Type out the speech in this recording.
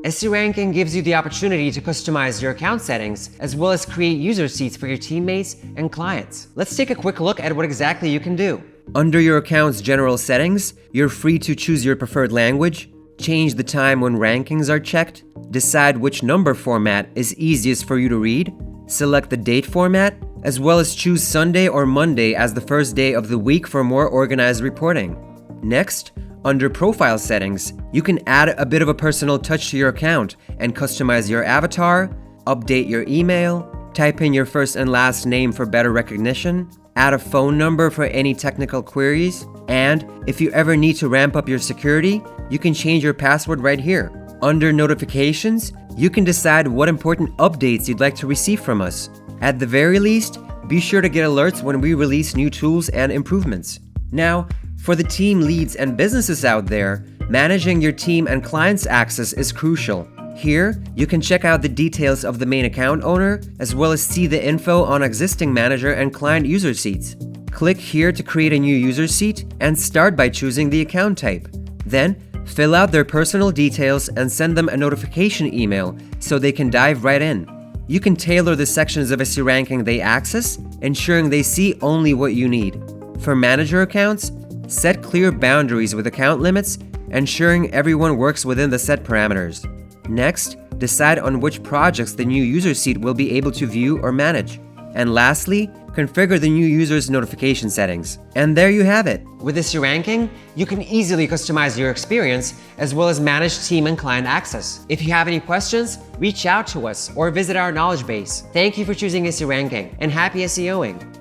SEO Ranking gives you the opportunity to customize your account settings, as well as create user seats for your teammates and clients. Let's take a quick look at what exactly you can do. Under your account's general settings, you're free to choose your preferred language, change the time when rankings are checked, decide which number format is easiest for you to read, select the date format, as well as choose Sunday or Monday as the first day of the week for more organized reporting. Next, under Profile Settings, you can add a bit of a personal touch to your account and customize your avatar, update your email, type in your first and last name for better recognition, add a phone number for any technical queries, and if you ever need to ramp up your security, you can change your password right here. Under Notifications, you can decide what important updates you'd like to receive from us. At the very least, be sure to get alerts when we release new tools and improvements. Now, for the team leads and businesses out there, managing your team and clients' access is crucial. Here, you can check out the details of the main account owner, as well as see the info on existing manager and client user seats. Click here to create a new user seat and start by choosing the account type. Then, fill out their personal details and send them a notification email so they can dive right in. You can tailor the sections of SEO Ranking they access, ensuring they see only what you need. For manager accounts, set clear boundaries with account limits, ensuring everyone works within the set parameters. Next, decide on which projects the new user seat will be able to view or manage. And lastly, configure the new user's notification settings. And there you have it. With SEO Ranking, you can easily customize your experience as well as manage team and client access. If you have any questions, reach out to us or visit our knowledge base. Thank you for choosing SEO Ranking, and happy SEOing!